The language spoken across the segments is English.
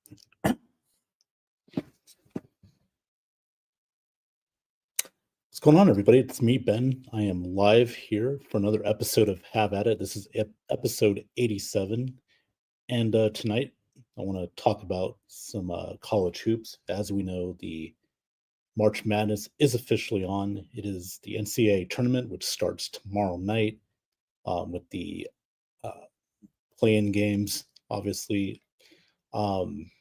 What's going on, everybody? It's me, Ben. I am live here for another episode of Have At It. This is episode 87. And tonight, I want to talk about some college hoops. As we know, the March Madness is officially on. It is the NCAA tournament, which starts tomorrow night with the uh, play-in games, obviously. Um,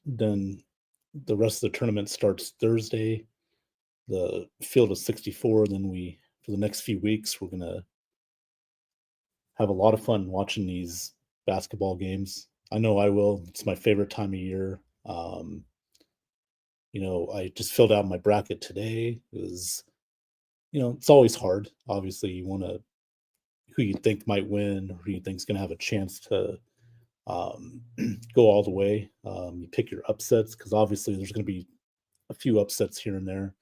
then the rest of the tournament starts Thursday. The field of 64. Then for the next few weeks, we're going to have a lot of fun watching these basketball games. I know I will. It's my favorite time of year. I just filled out my bracket today. It was, it's always hard. Obviously, you want to who you think might win, who you think is going to have a chance to um, go all the way. You pick your upsets because obviously there's going to be a few upsets here and there.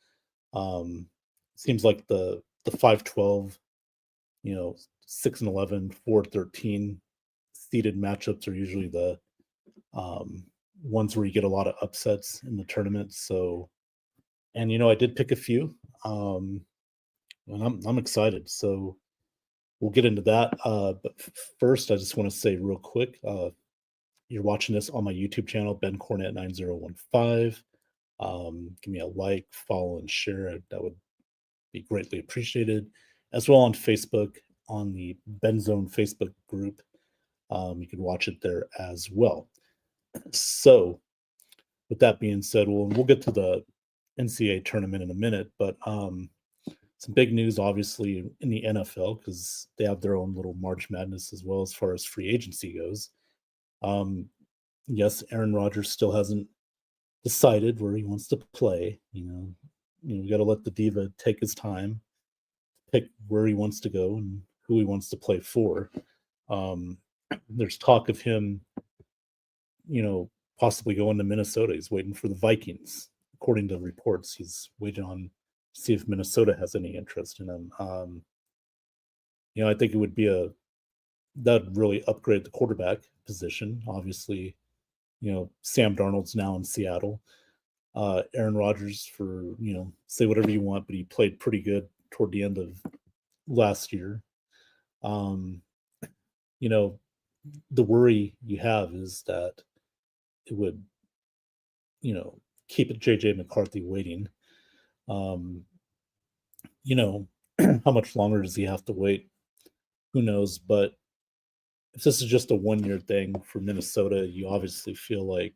Seems like the 5-12, 6-11, 4-13 seeded matchups are usually the ones where you get a lot of upsets in the tournament. So, and I did pick a few, and I'm excited. So we'll get into that. But first, I just want to say real quick, you're watching this on my YouTube channel, Ben Cornett 9015. Give me a like, follow, and share. That would be greatly appreciated. As well on Facebook, on the Ben Zone Facebook group. You can watch it there as well. So, with that being said, we'll get to the NCAA tournament in a minute, but some big news, obviously, in the NFL because they have their own little March Madness as well as far as free agency goes. Yes, Aaron Rodgers still hasn't decided where he wants to play. We got to let the diva take his time, pick where he wants to go and who he wants to play for. There's talk of him, possibly going to Minnesota. He's waiting for the Vikings. According to reports, he's waiting on to see if Minnesota has any interest in him. I think it would be that'd really upgrade the quarterback position. Obviously, Sam Darnold's now in Seattle. Aaron Rodgers, for say whatever you want, but he played pretty good toward the end of last year. The worry you have is that it would, keep JJ McCarthy waiting. How much longer does he have to wait? Who knows? But if this is just a 1 year thing for Minnesota, you obviously feel like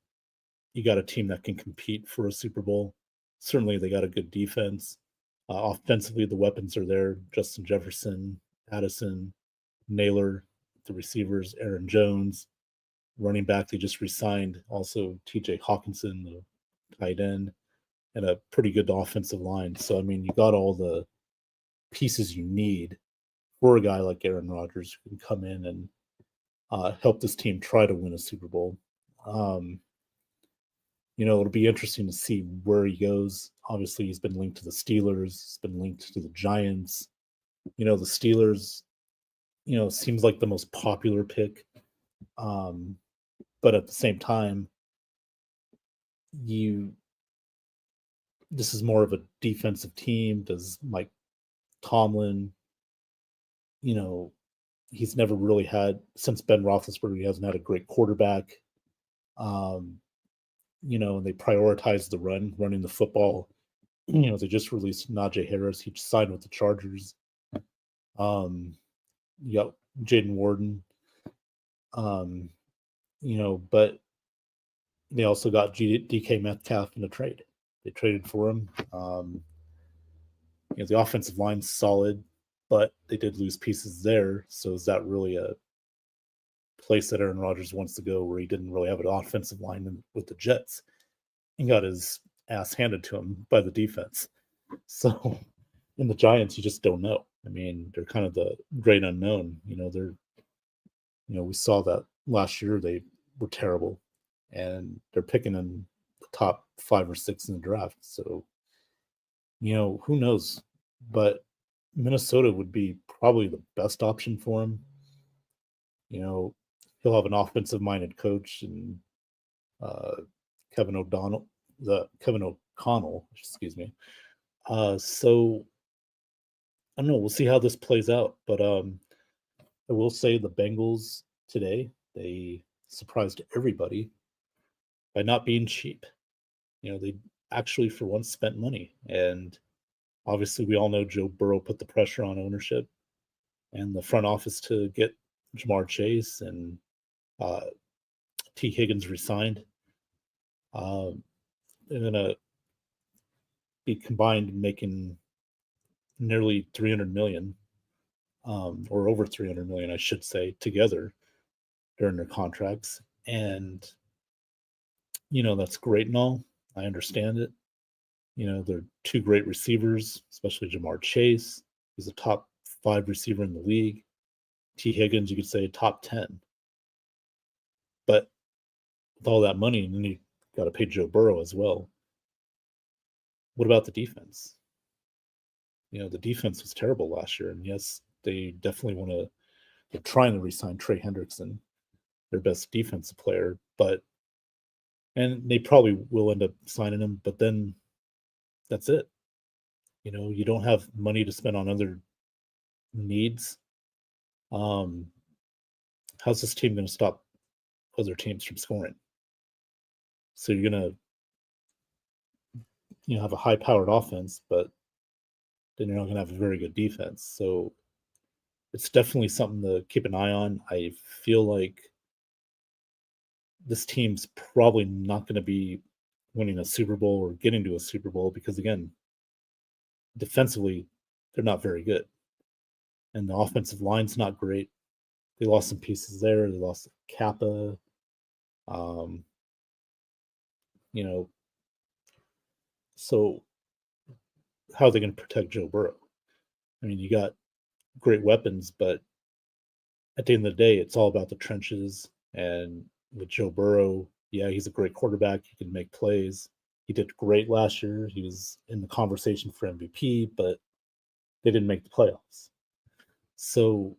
you got a team that can compete for a Super Bowl. Certainly, they got a good defense. Offensively, the weapons are there. Justin Jefferson, Addison, Naylor, the receivers, Aaron Jones. Running back, they just re-signed also TJ Hawkinson, the tight end, and a pretty good offensive line. So, I mean, you got all the pieces you need for a guy like Aaron Rodgers who can come in and help this team try to win a Super Bowl. It'll be interesting to see where he goes. Obviously, he's been linked to the Steelers. He's been linked to the Giants. The Steelers, seems like the most popular pick. But at the same time, this is more of a defensive team. Does Mike Tomlin, he's never really had, since Ben Roethlisberger, he hasn't had a great quarterback. They prioritize the running the football. They just released Najee Harris. He signed with the Chargers. You got Jaden Warden. But they also got DK Metcalf in a trade. They traded for him. The offensive line's solid, but they did lose pieces there. So is that really a place that Aaron Rodgers wants to go where he didn't really have an offensive line with the Jets and got his ass handed to him by the defense? So in the Giants, you just don't know. I mean, they're kind of the great unknown. We saw that last year they were terrible, and they're picking in the top 5 or 6 in the draft. So, who knows? But Minnesota would be probably the best option for him. He'll have an offensive minded coach, and uh, Kevin O'Connell, excuse me. So I don't know. We'll see how this plays out, but I will say the Bengals today they surprised everybody by not being cheap. They actually for once spent money, and obviously we all know Joe Burrow put the pressure on ownership and the front office to get Jamar Chase and uh, T. Higgins resigned. They're gonna be combined making nearly 300 million, or over 300 million, I should say, together during their contracts. And that's great and all. I understand it. They're two great receivers, especially Jamar Chase. He's a top 5 receiver in the league. T. Higgins, you could say top 10. But with all that money, and then you got to pay Joe Burrow as well. What about the defense? The defense was terrible last year, and yes, they definitely want to. They're trying to re-sign Trey Hendrickson, their best defensive player, and they probably will end up signing him. But then that's it. You don't have money to spend on other needs. Um, how's this team going to stop other teams from scoring? So you're going to have a high-powered offense, but then you're not going to have a very good defense. So it's definitely something to keep an eye on. I feel like this team's probably not going to be winning a Super Bowl or getting to a Super Bowl because, again, defensively, they're not very good. And the offensive line's not great. They lost some pieces there. They lost Kappa. Um, so how are they going to protect Joe Burrow? I mean, you got great weapons, but at the end of the day, it's all about the trenches. And with Joe Burrow, yeah, he's a great quarterback. He can make plays. He did great last year. He was in the conversation for MVP, but they didn't make the playoffs. So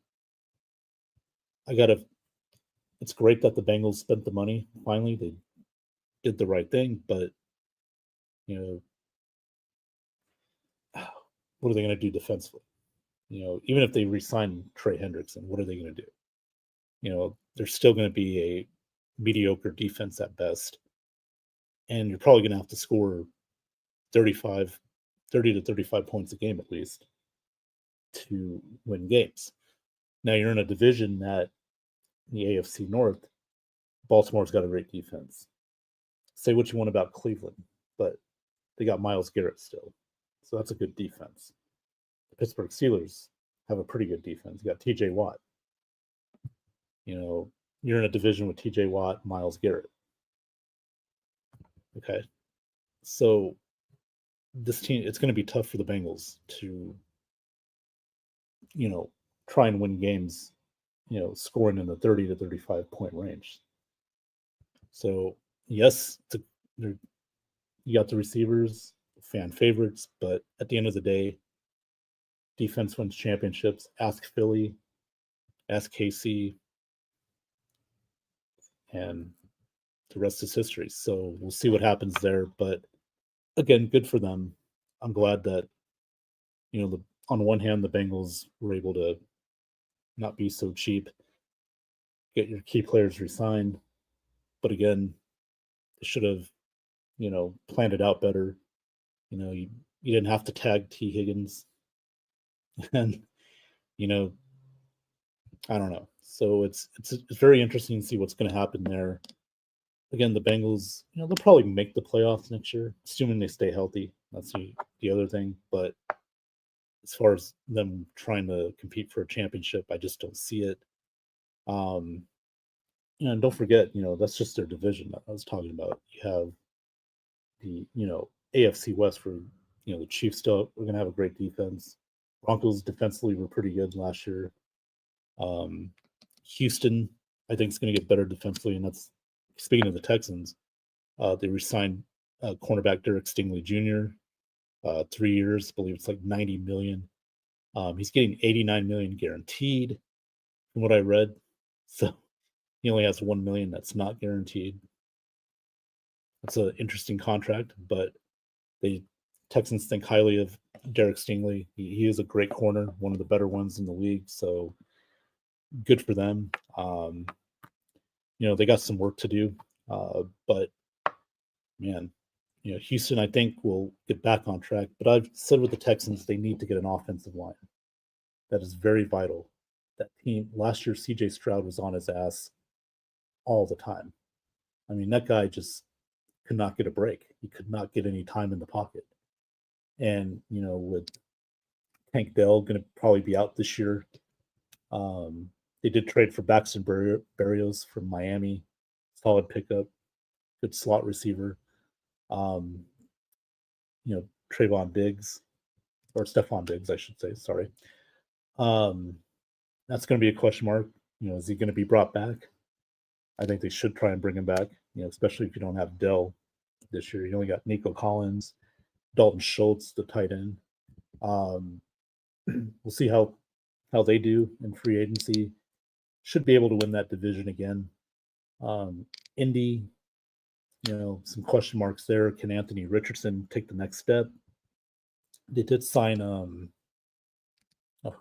it's great that the Bengals spent the money. Finally, they did the right thing, but what are they going to do defensively? Even if they re-sign Trey Hendrickson, what are they going to do? They're still going to be a mediocre defense at best. And you're probably going to have to score 30 to 35 points a game at least to win games. Now you're in a division that the AFC North, Baltimore's got a great defense. Say what you want about Cleveland, but they got Myles Garrett still. So that's a good defense. The Pittsburgh Steelers have a pretty good defense. You got TJ Watt. You're in a division with TJ Watt, Myles Garrett. Okay. So this team, it's going to be tough for the Bengals to, try and win games, scoring in the 30 to 35 point range. So, yes, you got the receivers, fan favorites, but at the end of the day, defense wins championships. Ask Philly, ask KC, and the rest is history. So we'll see what happens there. But again, good for them. I'm glad that, on one hand, the Bengals were able to not be so cheap, get your key players re-signed. But again, they should have, planned it out better. You didn't have to tag T. Higgins. And, I don't know. So it's very interesting to see what's going to happen there. Again, the Bengals, they'll probably make the playoffs next year, assuming they stay healthy. That's the other thing. But as far as them trying to compete for a championship, I just don't see it. And don't forget, that's just their division that I was talking about. You have the, AFC West where, the Chiefs still are going to have a great defense. Broncos defensively were pretty good last year. Houston, I think, is going to get better defensively, and that's speaking of the Texans. They re-signed cornerback Derek Stingley Jr. 3 years, I believe it's like 90 million. He's getting 89 million guaranteed, from what I read. So he only has 1 million that's not guaranteed. it's an interesting contract, but the Texans think highly of Derek Stingley. He is a great corner, one of the better ones in the league. So good for them. They got some work to do, but man, Houston, I think, will get back on track. But I've said with the Texans, they need to get an offensive line. That is very vital. That team last year, CJ Stroud was on his ass all the time. I mean, that guy just could not get a break. He could not get any time in the pocket. And, with Tank Dell going to probably be out this year, they did trade for Baxton Berrios from Miami. Solid pickup, good slot receiver. Trayvon Diggs, or Stephon Diggs, I should say. Sorry. That's going to be a question mark. Is he going to be brought back? I think they should try and bring him back, especially if you don't have Dell this year. You only got Nico Collins, Dalton Schultz, the tight end. We'll see how they do in free agency. Should be able to win that division again. Indy, some question marks there. Can Anthony Richardson take the next step? They did sign who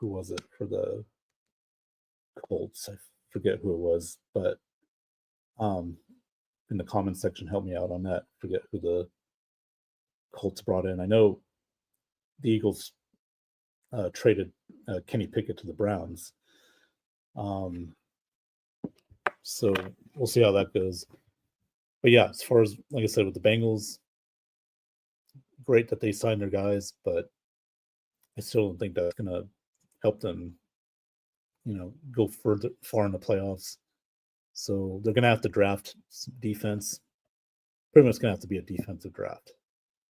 was it for the Colts? I forget who it was, but in the comment section, help me out on that. Forget who the Colts brought in. I know the Eagles traded Kenny Pickett to the Browns. So we'll see how that goes. But yeah, as far as, like I said, with the Bengals, great that they signed their guys, but I still don't think that's going to help them, go far in the playoffs. So they're going to have to draft some defense. Pretty much going to have to be a defensive draft.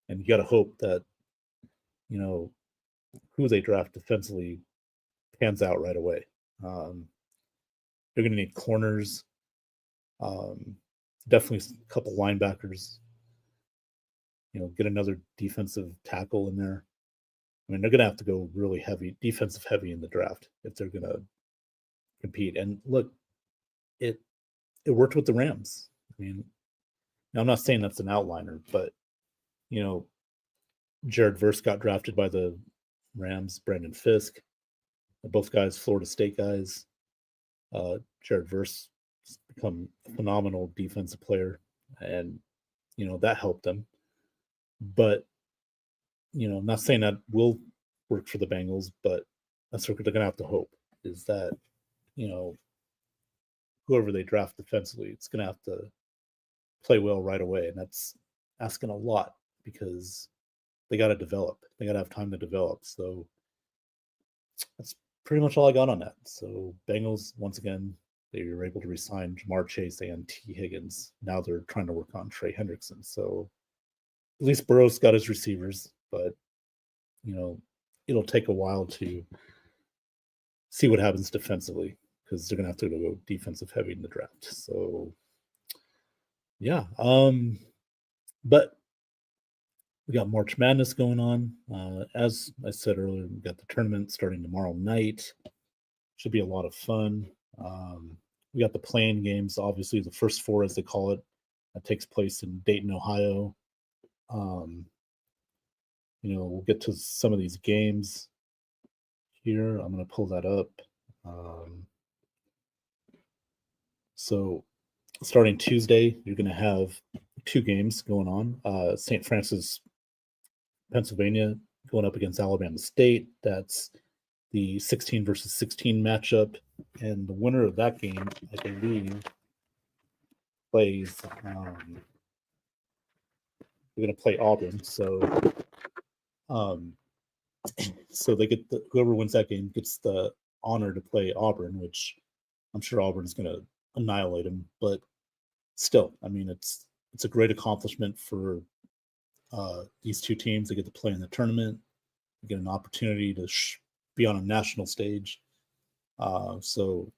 And you got to hope that, who they draft defensively pans out right away. They're going to need corners, definitely a couple linebackers, get another defensive tackle in there. I mean, they're going to have to go really defensive heavy in the draft if they're going to compete. And look, it worked with the Rams. I mean, now I'm not saying that's an outliner, but, Jared Verse got drafted by the Rams, Brandon Fisk. Both guys, Florida State guys. Jared Verse has become a phenomenal defensive player, and that helped them. But I'm not saying that will work for the Bengals, but that's what they're going to have to hope is that whoever they draft defensively, it's going to have to play well right away, and that's asking a lot because they got to develop. They got to have time to develop. So that's pretty much all I got on that. So Bengals, once again, they were able to re-sign Jamar Chase and T. Higgins. Now they're trying to work on Trey Hendrickson. So at least Burrow's got his receivers, but it'll take a while to see what happens defensively because they're gonna have to go defensive heavy in the draft. So yeah. But we got March Madness going on. As I said earlier, we got the tournament starting tomorrow night. Should be a lot of fun. We got the playing games, obviously the first four, as they call it, that takes place in Dayton, Ohio. We'll get to some of these games here. I'm going to pull that up. So starting Tuesday, you're going to have two games going on. St. Francis, Pennsylvania, going up against Alabama State. That's the 16 versus 16 matchup. And the winner of that game, I believe, plays they're going to play Auburn. So so they get whoever wins that game gets the honor to play Auburn, which I'm sure Auburn's going to annihilate them. But still, I mean, it's a great accomplishment for these two teams. They get to play in the tournament, they get an opportunity to be on a national stage. So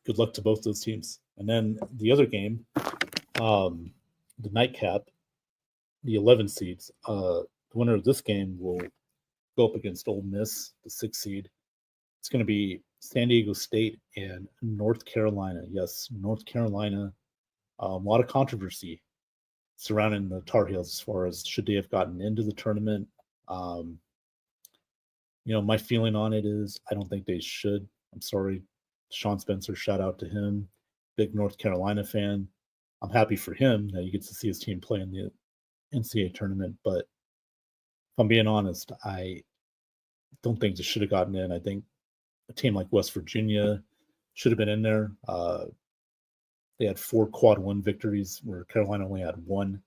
good luck to both those teams. And then the other game, the nightcap, the 11 seeds. The winner of this game will go up against Ole Miss, the 6 seed. It's going to be San Diego State and North Carolina. Yes, North Carolina. A lot of controversy surrounding the Tar Heels as far as should they have gotten into the tournament. My feeling on it is I don't think they should. I'm sorry. Sean Spencer, shout out to him. Big North Carolina fan. I'm happy for him that he gets to see his team play in the NCAA tournament. But if I'm being honest, I don't think they should have gotten in. I think a team like West Virginia should have been in there. They had 4 quad 1 victories where Carolina only had 1. I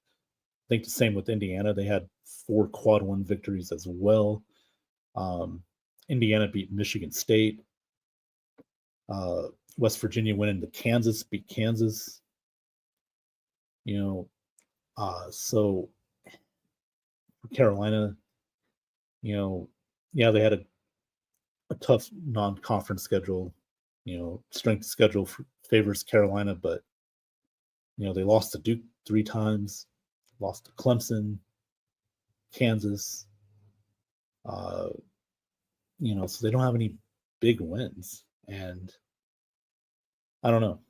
think the same with Indiana. They had 4 quad 1 victories as well. Indiana beat Michigan State. West Virginia went into Kansas, beat Kansas. So Carolina, they had a tough non-conference schedule. Strength schedule favors Carolina, but they lost to Duke 3 times, lost to Clemson, Kansas. So they don't have any big wins, and I don't know.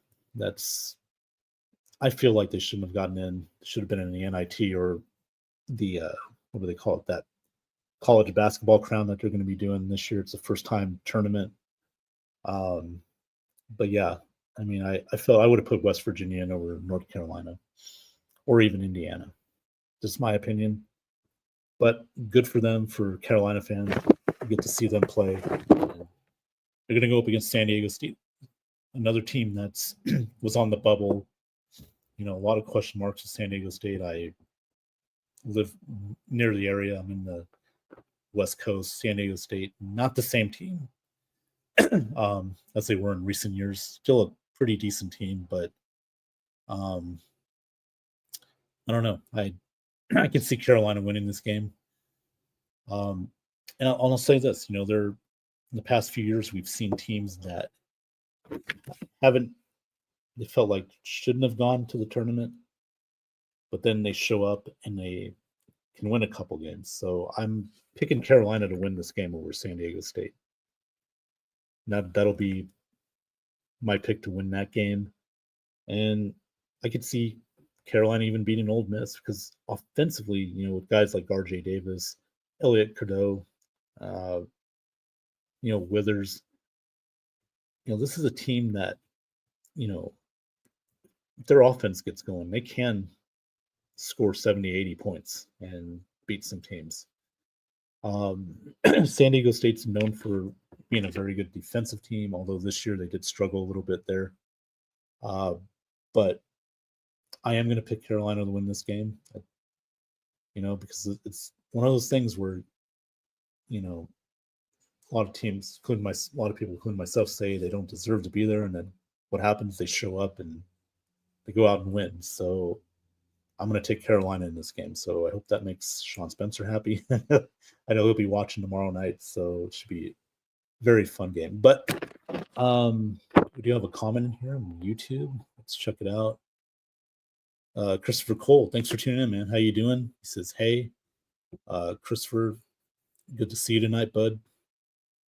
I feel like they shouldn't have gotten in. Should have been in the NIT or the what do they call it? That college basketball crown that they're going to be doing this year. It's the first time tournament. But yeah, I mean, I felt I would have put West Virginia in over North Carolina or even Indiana. Just my opinion. But good for them, for Carolina fans. You get to see them play. They're going to go up against San Diego State, another team that's was on the bubble. A lot of question marks with San Diego State. I live near the area. I'm in the West Coast. San Diego State, not the same team as they were in recent years. Still a pretty decent team, but I don't know. I can see Carolina winning this game. And I'll say this, they're in the past few years we've seen teams that they felt like shouldn't have gone to the tournament, but then they show up and they can win a couple games. So I'm picking Carolina to win this game over San Diego State. That'll be my pick to win that game. And I could see Carolina even beating Ole Miss because offensively, with guys like RJ Davis, Elliot Cadeau, Withers, this is a team that, if their offense gets going, they can score 70, 80 points and beat some teams. San Diego State's known for being a very good defensive team, although this year they did struggle a little bit there. But I am going to pick Carolina to win this game, because it's one of those things where, a lot of teams, a lot of people, including myself, say they don't deserve to be there, and then what happens? They show up and they go out and win. So I'm going to take Carolina in this game. So I hope that makes Sean Spencer happy. I know he'll be watching tomorrow night, so it should be a very fun game. But we do have a comment in here on YouTube. Let's check it out. Christopher Cole, thanks for tuning in, man. How you doing? He says, hey, Christopher, good to see you tonight, bud.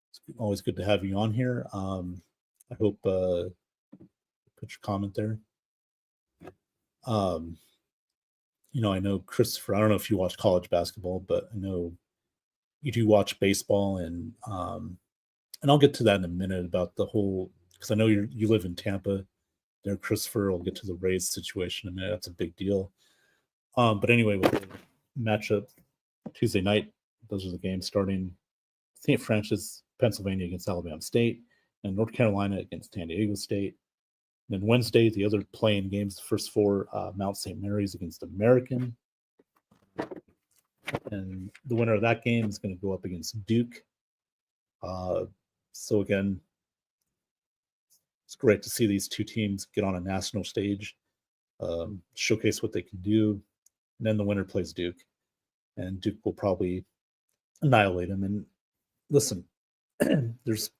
It's always good to have you on here. I hope put your comment there. I know Christopher, I don't know if you watch college basketball, but I know you do watch baseball, and I'll get to that in a minute about the whole, because I know you live in Tampa there, Christopher. I'll get to the Rays situation in a minute. That's a big deal. But anyway, with the matchup Tuesday night, those are the games starting. St. Francis, Pennsylvania against Alabama State, and North Carolina against San Diego State. And then Wednesday, the other playing games, the first 4, Mount St. Mary's against American. And the winner of that game is going to go up against Duke. So again, it's great to see these two teams get on a national stage, showcase what they can do. And then the winner plays Duke, and Duke will probably annihilate them. And listen, there's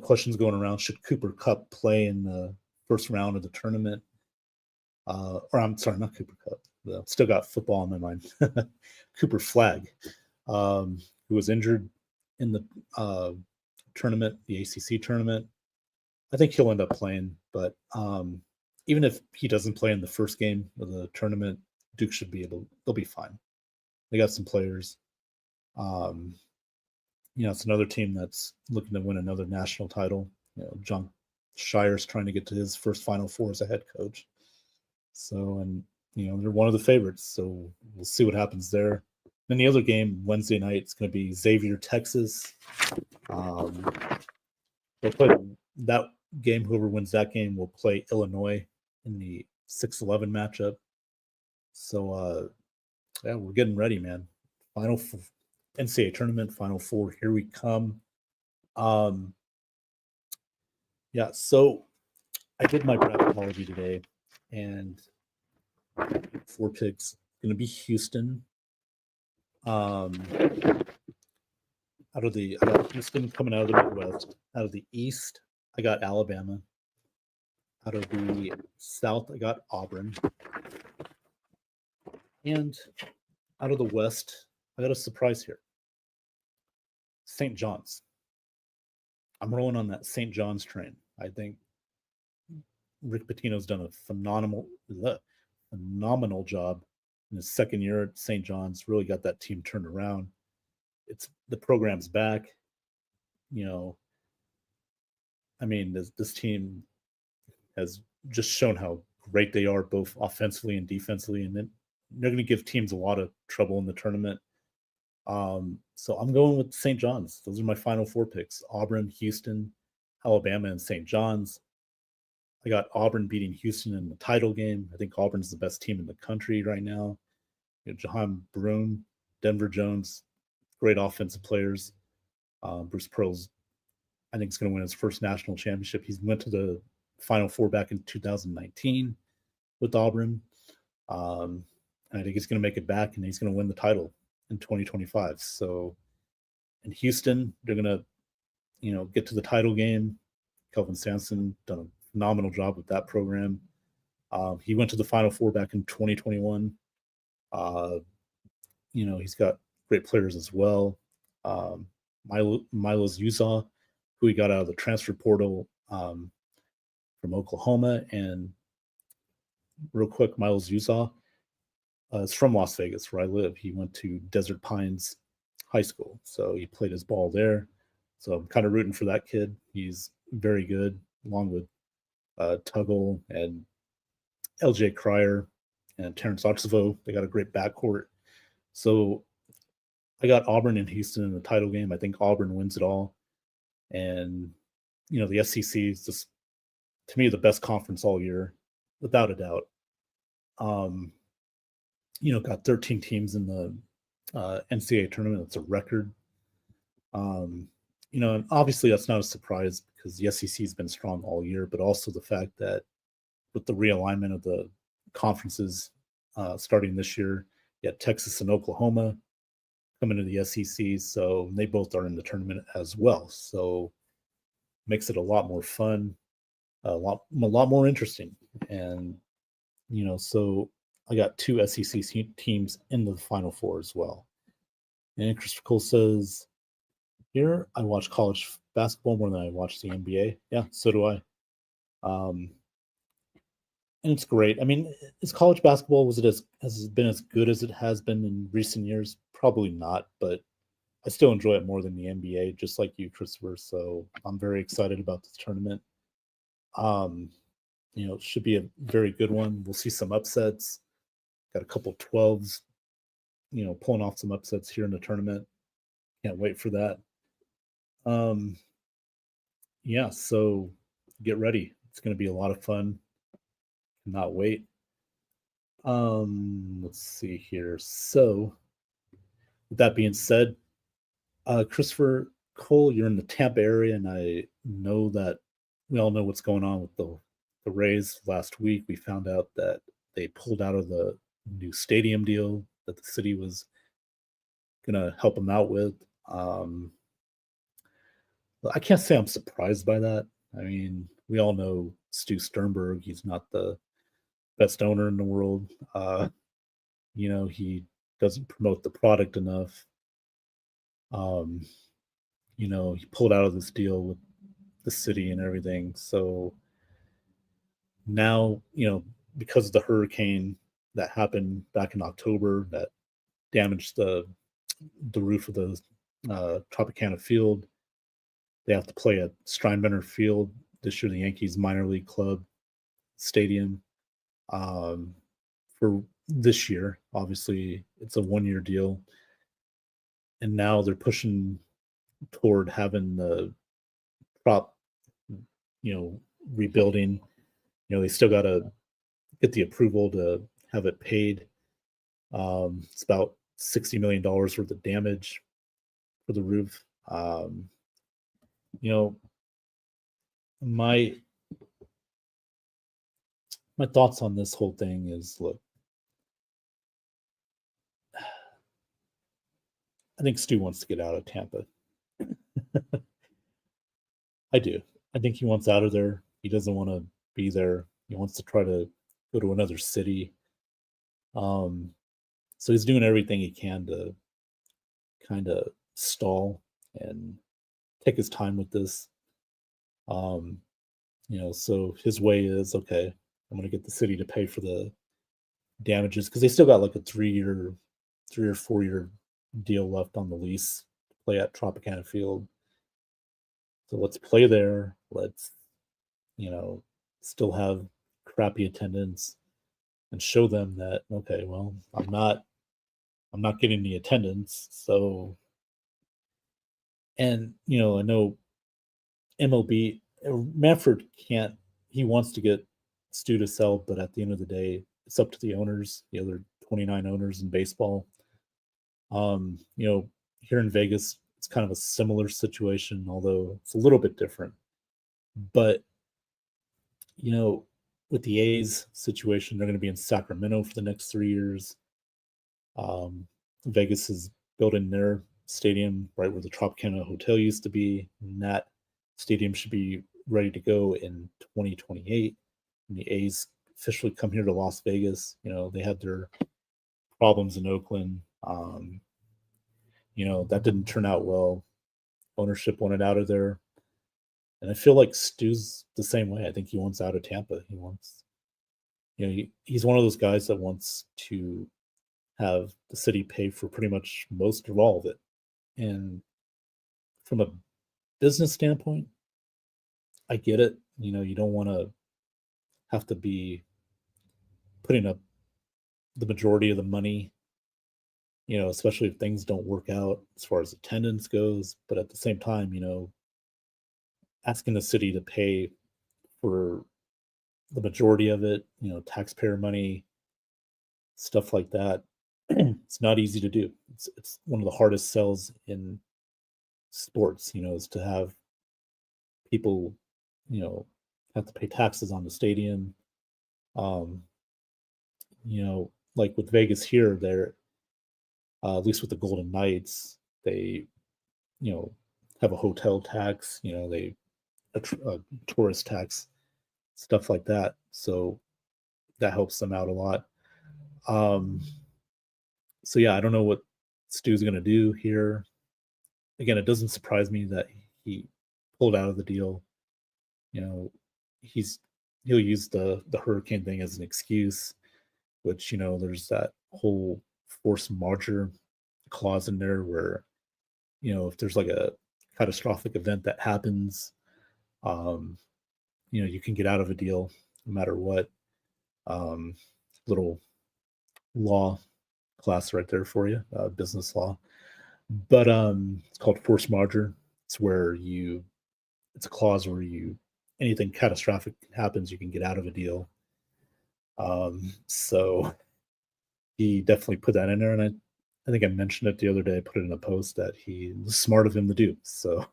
questions going around. Should Cooper Kupp play in the first round of the tournament? Or I'm sorry, not Cooper Kupp. Still got football on my mind. Cooper Flagg, who was injured in the tournament, the ACC tournament. I think he'll end up playing, but even if he doesn't play in the first game of the tournament, Duke should be they'll be fine. They got some players. It's another team that's looking to win another national title. John Shire's trying to get to his first Final Four as a head coach. So, and they're one of the favorites. So we'll see what happens there. Then the other game Wednesday night, it's going to be Xavier, Texas. They'll play that game. Whoever wins that game will play Illinois in the 6-11 matchup. So, we're getting ready, man. Final NCAA tournament, Final Four. Here we come. So I did my bracketology today, and 4 picks going to be Houston. I got Houston coming out of the Midwest. Out of the East, I got Alabama. Out of the South, I got Auburn. And out of the West, I got a surprise here. St. John's. I'm rolling on that St. John's train. I think Rick Pitino's done a phenomenal job in his second year at St. John's. Really got that team turned around. The program's back. This team has just shown how great they are, both offensively and defensively, and then they're going to give teams a lot of trouble in the tournament. So I'm going with St. John's. Those are my final 4 picks: Auburn, Houston, Alabama, and St. John's. I got Auburn beating Houston in the title game. I think Auburn's the best team in the country right now. Jahan Broome, Denver Jones, great offensive players. Bruce Pearl's, I think, is going to win his first national championship. He went to the Final Four back in 2019 with Auburn. And I think he's going to make it back, and he's going to win the title in 2025. So in Houston, they're going to, get to the title game. Kelvin Sampson done a phenomenal job with that program. He went to the Final Four back in 2021. He's got great players as well. Milos Uzoh, who he got out of the transfer portal from Oklahoma. And real quick, Milos Uzoh is from Las Vegas, where I live. He went to Desert Pines High School, so he played his ball there. So I'm kind of rooting for that kid. He's very good, along with Tuggle and LJ Cryer and Terrence Oxavo. They got a great backcourt. So I got Auburn and Houston in the title game. I think Auburn wins it all. And, the SEC is just, to me, the best conference all year, without a doubt. Got 13 teams in the NCAA tournament. That's a record. And obviously that's not a surprise because the SEC has been strong all year, but also the fact that with the realignment of the conferences starting this year, you had Texas and Oklahoma coming to the SEC, so they both are in the tournament as well. So makes it a lot more fun, a lot more interesting. And so I got 2 SEC teams in the Final Four as well. And Christopher Cole says, here, I watch college basketball more than I watch the NBA. Yeah, so do I. And it's great. I mean, is college basketball, has it been as good as it has been in recent years? Probably not, but I still enjoy it more than the NBA, just like you, Christopher. So I'm very excited about this tournament. It should be a very good one. We'll see some upsets. Got a couple 12s, pulling off some upsets here in the tournament. Can't wait for that. So get ready. It's going to be a lot of fun. Cannot wait. Let's see here. So with that being said, Christopher Cole, you're in the Tampa area, and I know that we all know what's going on with the Rays. Last week, we found out that they pulled out of the new stadium deal that the city was going to help them out with. I can't say I'm surprised by that. I mean, we all know Stu Sternberg. He's not the best owner in the world. He doesn't promote the product enough. He pulled out of this deal with the city and everything. So Now, because of the hurricane that happened back in October that damaged the roof of the Tropicana Field, they have to play at Steinbrenner Field this year, the Yankees minor league club stadium. For this year, obviously, it's a 1-year deal, and now they're pushing toward having the prop, rebuilding. They still got to get the approval to have it paid. It's about $60 million worth of damage for the roof. My thoughts on this whole thing is, look, I think Stu wants to get out of Tampa. I do. I think he wants out of there. He doesn't want to be there. He wants to try to go to another city. So he's doing everything he can to kind of stall and take his time with this. So his way is, okay, I'm going to get the city to pay for the damages because they still got like a 3 or 4 year deal left on the lease to play at Tropicana Field. So let's play there. Let's, still have crappy attendance and show them that, okay, well, I'm not getting the attendance. So, and, I know MLB, Manfred he wants to get Stu to sell, but at the end of the day, it's up to the owners, the other 29 owners in baseball. Here in Vegas, it's kind of a similar situation, although it's a little bit different. But, with the A's situation, they're going to be in Sacramento for the next 3 years. Vegas is building their stadium right where the Tropicana Hotel used to be, and that stadium should be ready to go in 2028. And the A's officially come here to Las Vegas. They had their problems in Oakland. That didn't turn out well. Ownership wanted out of there. And I feel like Stu's the same way. I think he wants out of Tampa. He wants, he's one of those guys that wants to have the city pay for pretty much most or all of it. And from a business standpoint, I get it. You don't want to have to be putting up the majority of the money, especially if things don't work out as far as attendance goes. But at the same time, asking the city to pay for the majority of it, taxpayer money, stuff like that, it's not easy to do. It's one of the hardest sells in sports, is to have people, have to pay taxes on the stadium. Like with Vegas here, they're at least with the Golden Knights, they, have a hotel tax, they a tourist tax, stuff like that. So that helps them out a lot. So yeah, I don't know what Stu's going to do here. Again, it doesn't surprise me that he pulled out of the deal. He'll use the hurricane thing as an excuse, which there's that whole force majeure clause in there where if there's like a catastrophic event that happens, you can get out of a deal no matter what. Little law class right there for you, business law. But it's called force majeure. It's where it's a clause where anything catastrophic happens, you can get out of a deal. So he definitely put that in there, and I think I mentioned it the other day. I put it in a post that he was smart of him to do. So,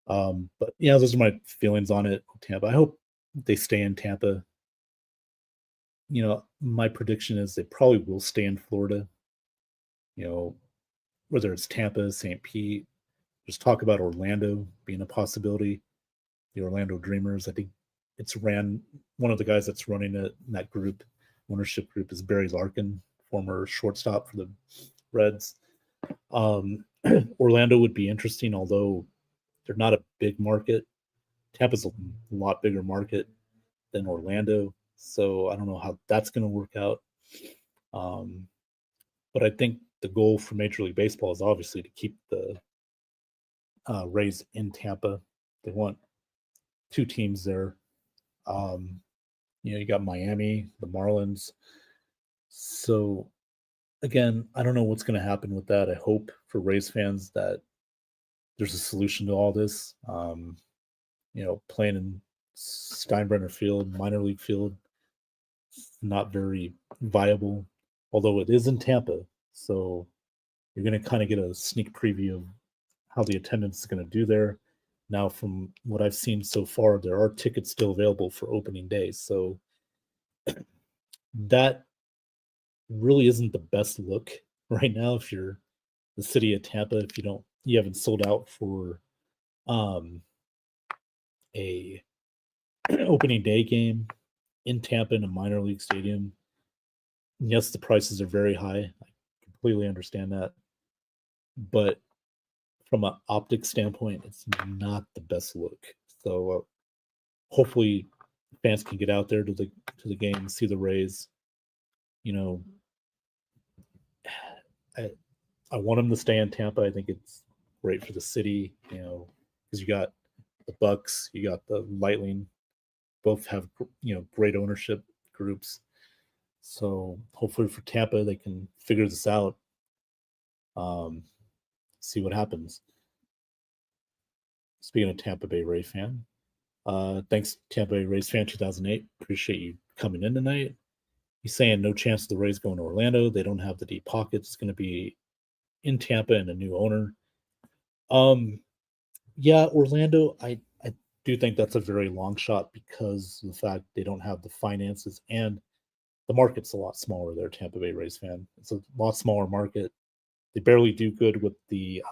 but yeah, those are my feelings on it. Tampa. I hope they stay in Tampa. My prediction is they probably will stay in Florida. Whether it's Tampa, St. Pete, just talk about Orlando being a possibility. The Orlando Dreamers. I think it's one of the guys that's running it in that group, ownership group, is Barry Larkin, former shortstop for the Reds. Orlando would be interesting, although they're not a big market. Tampa's a lot bigger market. than Orlando. So I don't know how that's going to work out. But I think the goal for Major League Baseball is obviously to keep the Rays in Tampa. They want two teams there. You got Miami, the Marlins. So again, I don't know what's going to happen with that. I hope for Rays fans that there's a solution to all this. Playing in Steinbrenner Field, minor league field, not very viable, although it is in Tampa. So you're going to kind of get a sneak preview of how the attendance is going to do there. Now, from what I've seen so far, there are tickets still available for opening day. So that really isn't the best look right now if you're the city of Tampa, if you haven't sold out for a opening day game in Tampa in a minor league stadium. Yes, the prices are very high. I completely understand that. But from an optic standpoint, it's not the best look. So hopefully fans can get out there to the game, see the Rays. I want them to stay in Tampa. I think it's great for the city, because you got the Bucks, you got the Lightning, both have great ownership groups. So hopefully for Tampa, they can figure this out. See what happens. Speaking of Tampa Bay Ray fan, thanks Tampa Bay Rays fan 2008. Appreciate you coming in tonight. He's saying no chance of the Rays going to Orlando. They don't have the deep pockets. It's going to be in Tampa and a new owner. Yeah, Orlando, I do think that's a very long shot because of the fact they don't have the finances and the market's a lot smaller there, Tampa Bay Rays fan. It's a lot smaller market. They barely do good with the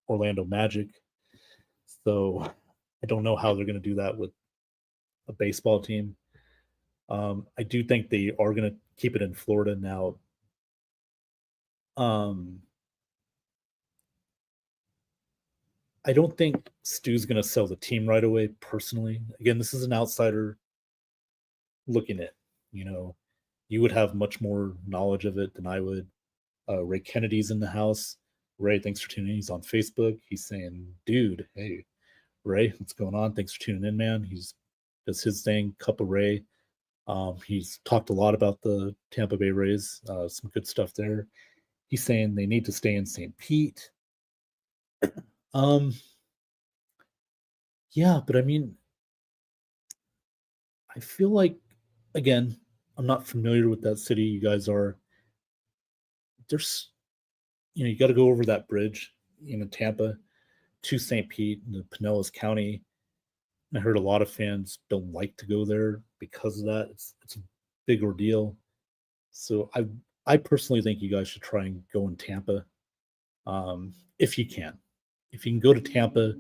Orlando Magic. So I don't know how they're going to do that with a baseball team. I do think they are going to keep it in Florida now. I don't think Stu's going to sell the team right away, personally. Again, this is an outsider looking at, you would have much more knowledge of it than I would. Ray Kennedy's in the house. Ray, thanks for tuning in. He's on Facebook. He's saying, dude, hey, Ray, what's going on? Thanks for tuning in, man. He's does his thing, Cup of Ray. He's talked a lot about the Tampa Bay Rays, some good stuff there. He's saying they need to stay in St. Pete. Yeah, but I mean, I feel like, again, I'm not familiar with that city. You guys are. There's, you got to go over that bridge in Tampa to St. Pete in the Pinellas County. I heard a lot of fans don't like to go there because of that. It's a big ordeal. So I personally think you guys should try and go in Tampa, if you can. If you can go to Tampa,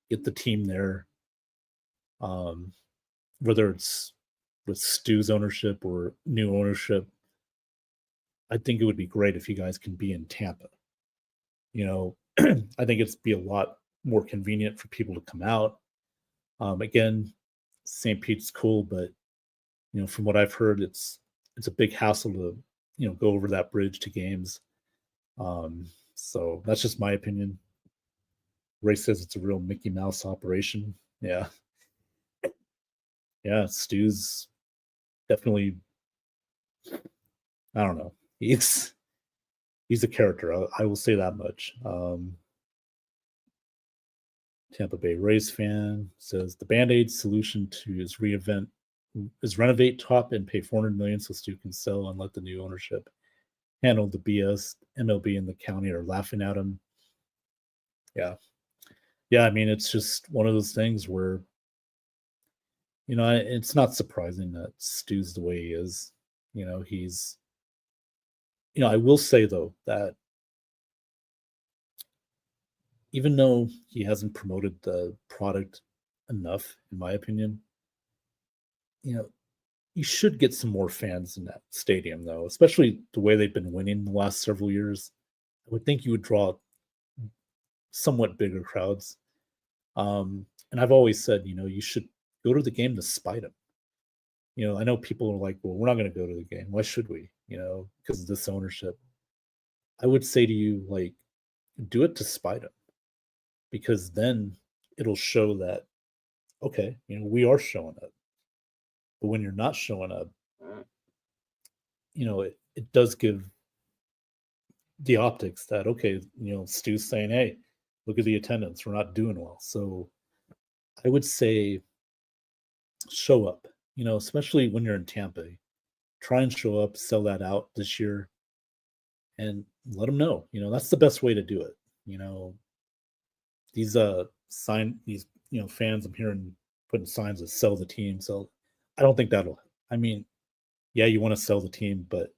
get the team there, whether it's with Stu's ownership or new ownership. I think it would be great if you guys can be in Tampa. I think it'd be a lot more convenient for people to come out. Again, St. Pete's cool, but from what I've heard, it's a big hassle to go over that bridge to games. So that's just my opinion. Ray says it's a real Mickey Mouse operation. Yeah. Yeah, Stu's definitely, I don't know. He's a character. I will say that much. Tampa Bay Rays fan says the Band-Aid solution to is renovate top and pay $400 million so Stu can sell and let the new ownership handle the BS. MLB and the county are laughing at him. Yeah. I mean, it's just one of those things where, it's not surprising that Stu's the way he is. He's, I will say though that even though he hasn't promoted the product enough, in my opinion, you should get some more fans in that stadium, though, especially the way they've been winning the last several years. I would think you would draw somewhat bigger crowds. And I've always said, you should go to the game to spite them. I know people are like, well, we're not going to go to the game. Why should we? Because of this ownership. I would say to you, like, do it to spite them, because then it'll show that, okay, we are showing up. But when you're not showing up, it does give the optics that, okay, Stu's saying, hey, look at the attendance. We're not doing well. So I would say show up, especially when you're in Tampa. Try and show up, sell that out this year, and let them know. That's the best way to do it. These fans I'm hearing putting signs that sell the team. So I don't think that'll. I mean, yeah, you want to sell the team, but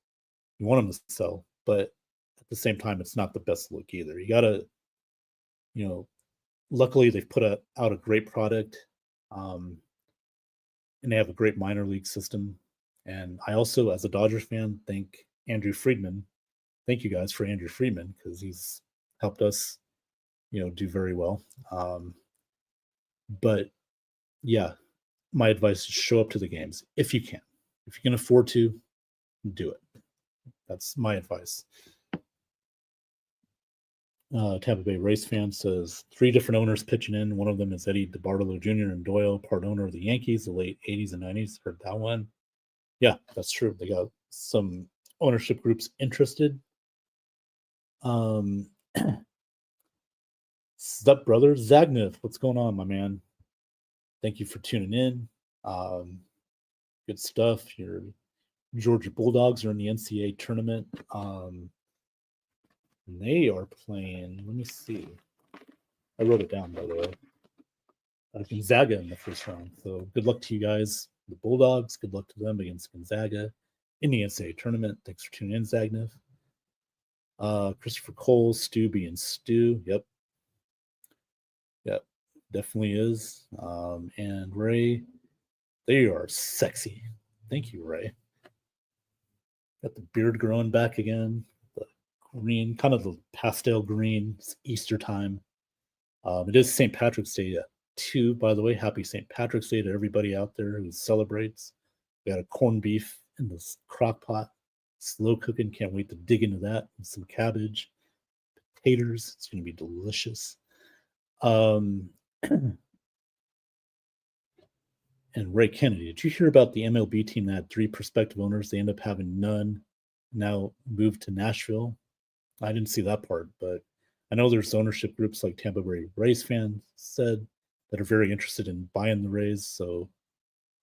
you want them to sell. But at the same time, it's not the best look either. You gotta, luckily they've put out a great product, and they have a great minor league system. And I also, as a Dodgers fan, thank Andrew Friedman. Thank you guys for Andrew Friedman, because he's helped us, do very well. But yeah, my advice is show up to the games if you can. If you can afford to, do it. That's my advice. Tampa Bay Race fan says 3 different owners pitching in. One of them is Eddie DeBartolo Jr. and Doyle, part owner of the Yankees, the late 80s and 90s. Heard that one. Yeah, that's true. They got some ownership groups interested. Sup, brother? Zagnev, what's going on, my man? Thank you for tuning in. Good stuff. Your Georgia Bulldogs are in the NCAA tournament. They are playing. Let me see. I wrote it down, by the way. Gonzaga in the first round. So good luck to you guys, the Bulldogs. Good luck to them against Gonzaga in the NCAA tournament. Thanks for tuning in, Zagnev. Christopher Cole, Stu being Stu. Yep, definitely is. And Ray, they are sexy. Thank you, Ray. Got the beard growing back again. The green, kind of the pastel green. It's Easter time. It is St. Patrick's Day too, by the way. Happy St. Patrick's Day to everybody out there who celebrates. We got a corned beef in this crock pot, slow cooking. Can't wait to dig into that. And some cabbage, potatoes. It's going to be delicious. And Ray Kennedy, did you hear about the MLB team that had 3 prospective owners? They end up having none. Now moved to Nashville. I didn't see that part, but I know there's ownership groups like Tampa Bay Rays fans said that are very interested in buying the Rays. So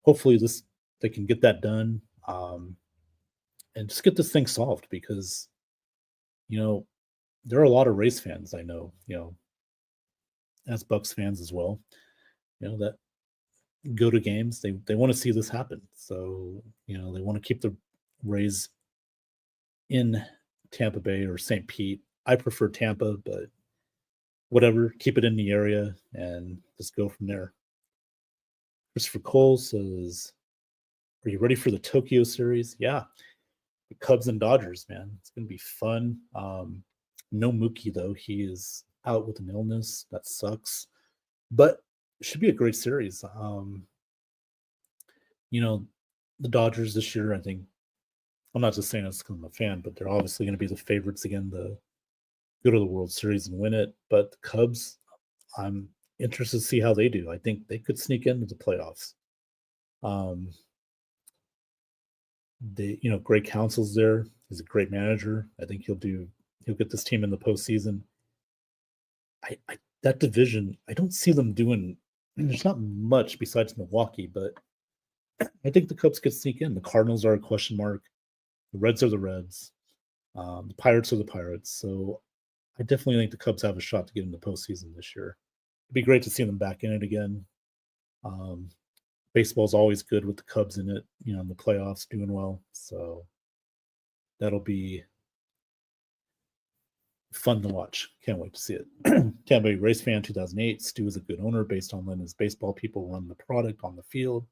hopefully they can get that done, and just get this thing solved, because there are a lot of Rays fans I know, as Bucks fans as well, that go to games. They want to see this happen. So, they want to keep the Rays in Tampa Bay or St. Pete. I prefer Tampa, but whatever, keep it in the area and just go from there. Christopher Cole says, are you ready for the Tokyo series? Yeah. The Cubs and Dodgers, man. It's going to be fun. No Mookie, though. He is out with an illness. That sucks. But it should be a great series. The Dodgers this year, I think, I'm not just saying this because I'm a fan, but they're obviously going to be the favorites again to go to the World Series and win it. But the Cubs, I'm interested to see how they do. I think they could sneak into the playoffs. Greg Council's there. He's a great manager. I think he'll get this team in the postseason. That division, I don't see them doing. There's not much besides Milwaukee, but I think the Cubs could sneak in. The Cardinals are a question mark. The Reds are the Reds. The Pirates are the Pirates. So I definitely think the Cubs have a shot to get in the postseason this year. It'd be great to see them back in it again. Baseball's always good with the Cubs in it, in the playoffs, doing well. So that'll be fun to watch. Can't wait to see it. Tampa Bay Race fan 2008. Stu is a good owner based on letting his baseball people run the product on the field.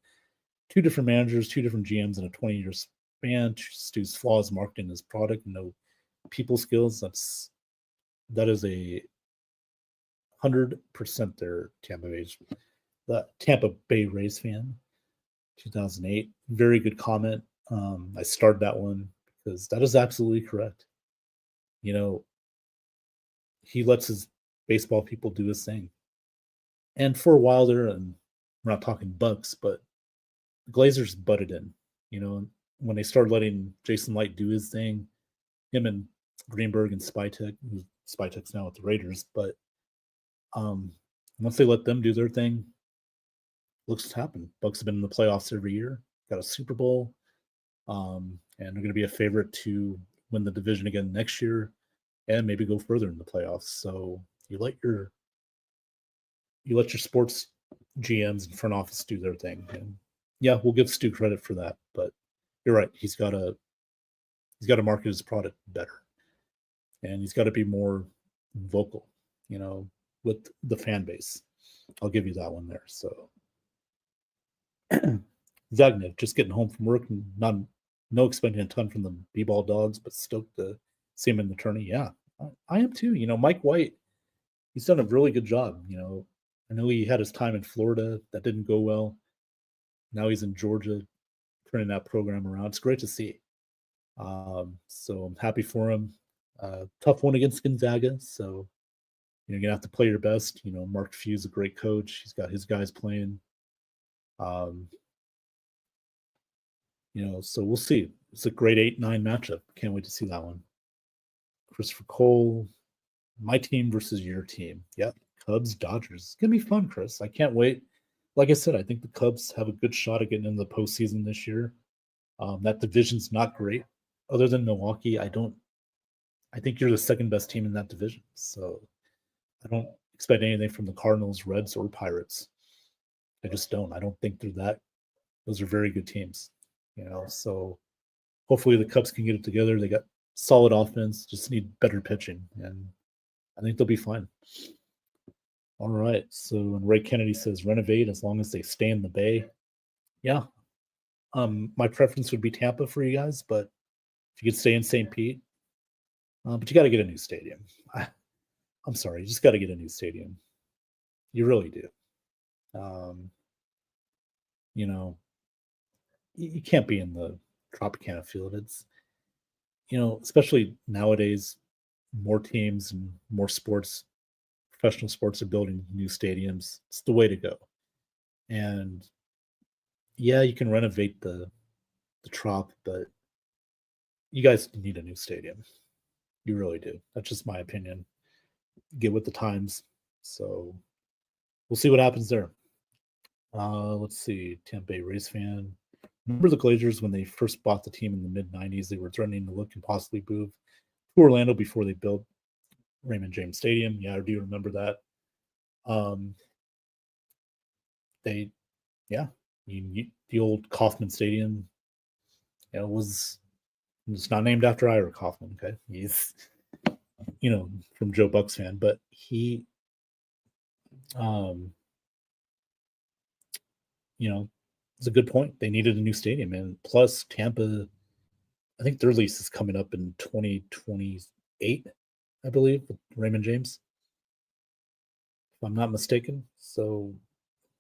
2 different managers, 2 different GMs in a 20-year span. Stu's flaws marketing his product, no people skills. That is 100% there, Tampa Bay. the Tampa Bay Rays fan, 2008. Very good comment. I started that one because that is absolutely correct. You know, he lets his baseball people do his thing. And for a while there, and we're not talking Bucks, but the Glazers butted in. You know, when they started letting Jason Light do his thing, him and Greenberg and Spytek, who Spytek's now with the Raiders, but once they let them do their thing, looks to happen. Bucks have been in the playoffs every year, got a Super Bowl, and they're going to be a favorite to win the division again next year, and maybe go further in the playoffs. So you let your sports GMs and front office do their thing, and yeah, we'll give Stu credit for that. But you're right; he's got to market his product better, and he's got to be more vocal, you know, with the fan base. I'll give you that one there. So Zagnev just getting home from work and no expecting a ton from the B-ball dogs, but stoked to see him in the tourney. Yeah, I am too. You know, Mike White, he's done a really good job. You know, I know he had his time in Florida that didn't go well. Now he's in Georgia, turning that program around. It's great to see. So I'm happy for him. Tough one against Gonzaga, so you're gonna have to play your best. You know, Mark Few's a great coach. He's got his guys playing. You know, so we'll see. It's a great 8-9 matchup. Can't wait to see that one. Christopher Cole, my team versus your team. Yep, Cubs, Dodgers. It's gonna be fun, Chris. I can't wait. Like I said, I think the Cubs have a good shot at getting in the postseason this year. That division's not great. Other than Milwaukee, I think you're the second best team in that division. So I don't expect anything from the Cardinals, Reds, or Pirates. I just don't. I don't think they're that. Those are very good teams, you know. So hopefully the Cubs can get it together. They got solid offense, just need better pitching, and I think they'll be fine. All right. So when Ray Kennedy says renovate as long as they stay in the Bay, yeah. My preference would be Tampa for you guys, but if you could stay in St. Pete, but you got to get a new stadium. I'm sorry, you just got to get a new stadium. You really do. You know, you can't be in the Tropicana field. It's, you know, especially nowadays, more teams and more sports, professional sports are building new stadiums. It's the way to go. And yeah, you can renovate the Trop, but you guys need a new stadium. You really do. That's just my opinion. Get with the times. So we'll see what happens there. Let's see. Tampa Bay Rays fan. Remember the Glazers when they first bought the team in the mid 90s? They were threatening to look and possibly move to Orlando before they built Raymond James Stadium. Yeah, I do remember that. They, yeah, the old Kauffman Stadium, you know, it's not named after Ira Kaufman. Okay, he's, you know, from Joe Buck's fan, but he, you know, it's a good point. They needed a new stadium, and plus Tampa, I think their lease is coming up in 2028, I believe, with Raymond James, if I'm not mistaken. So,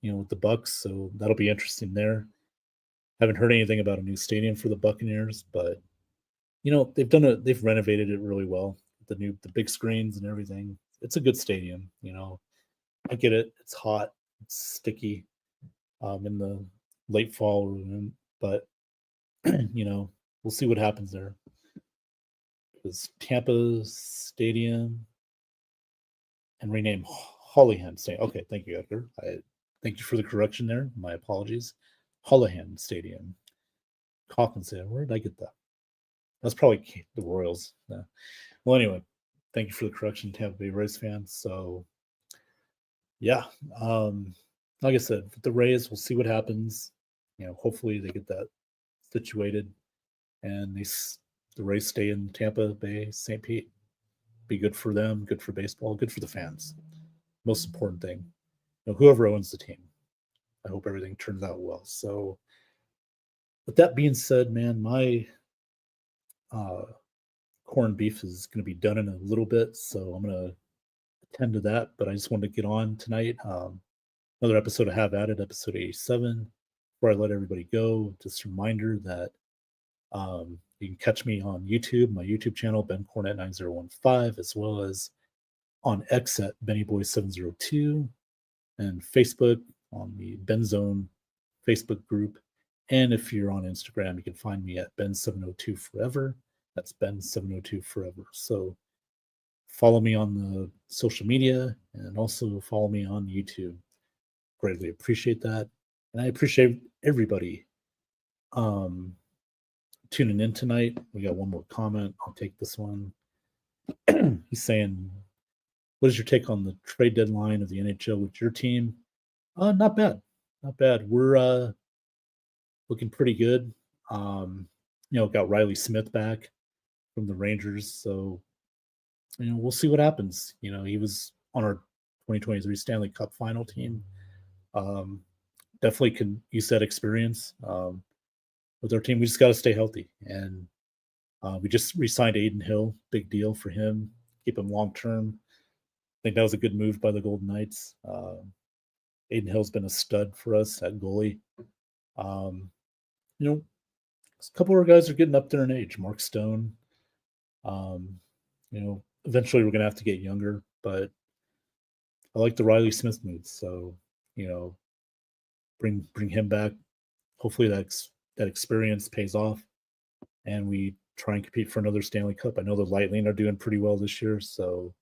you know, with the Bucks, so that'll be interesting there. Haven't heard anything about a new stadium for the Buccaneers, but you know, they've renovated it really well. The big screens and everything. It's a good stadium, you know. I get it. It's hot, it's sticky, in the late fall, but you know, we'll see what happens there. Because Tampa Stadium and rename Holohan Stadium. Okay, thank you, Edgar. Thank you for the correction there. My apologies. Holohan Stadium. Kauffman Stadium. Where did I get that? That's probably the Royals. Yeah. Well, anyway, thank you for the correction, Tampa Bay Rays fans. So, yeah, like I said, with the Rays, we'll see what happens. You know, hopefully they get that situated, and the Rays stay in Tampa Bay, St. Pete. Be good for them, good for baseball, good for the fans. Most important thing. You know, whoever owns the team, I hope everything turns out well. So, with that being said, man, my corned beef is going to be done in a little bit, so I'm going to attend to that. But I just wanted to get on tonight. another episode of Have At It, episode 87. Before I let everybody go, just a reminder that you can catch me on YouTube, my YouTube channel, Ben Cornett 9015, as well as on X at BennyBoy702, and Facebook on the Ben Zone Facebook group. And if you're on Instagram, you can find me at Ben702Forever. That's Ben702Forever. So follow me on the social media and also follow me on YouTube. Greatly appreciate that. And I appreciate everybody tuning in tonight. We got one more comment. I'll take this one. He's saying, what is your take on the trade deadline of the NHL with your team? Not bad. Not bad. We're looking pretty good. Got Riley Smith back from the Rangers. So, we'll see what happens. He was on our 2023 Stanley Cup final team. Definitely can use that experience with our team. We just got to stay healthy. And we just re-signed Aiden Hill. Big deal for him. Keep him long-term. I think that was a good move by the Golden Knights. Aiden Hill's been a stud for us at goalie. A couple of our guys are getting up there in age. Mark Stone. Eventually we're going to have to get younger, but I like the Riley Smith move. So, bring him back. Hopefully that experience pays off and we try and compete for another Stanley Cup. I know the Lightning are doing pretty well this year. So,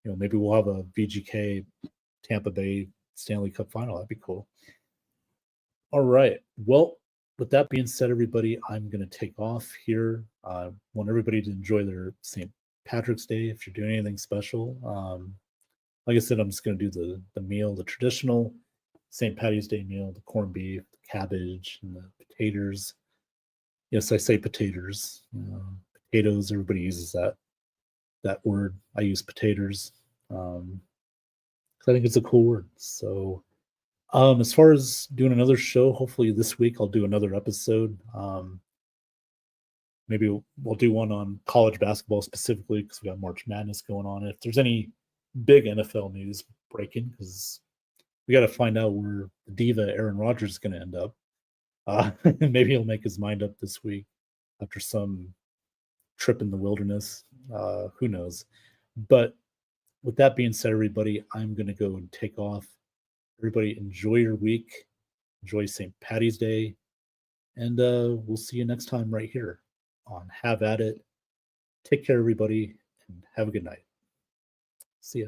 maybe we'll have a VGK Tampa Bay Stanley Cup final. That'd be cool. All right. Well, with that being said, everybody, I'm going to take off here. I want everybody to enjoy their St. Patrick's Day if you're doing anything special. Like I said, I'm just going to do the meal, the traditional St. Patty's Day meal, the corned beef, the cabbage, and the potatoes. Yes, I say potatoes. Potatoes, everybody uses that word. I use potatoes because I think it's a cool word. So as far as doing another show, hopefully this week I'll do another episode. Maybe we'll do one on college basketball specifically because we got March Madness going on. If there's any big NFL news breaking, because we got to find out where the diva Aaron Rodgers is going to end up. Maybe he'll make his mind up this week after some trip in the wilderness. Who knows? But with that being said, everybody, I'm going to go and take off. Everybody enjoy your week. Enjoy St. Patty's Day. And we'll see you next time right here on Have At It. Take care, everybody, and have a good night. See ya.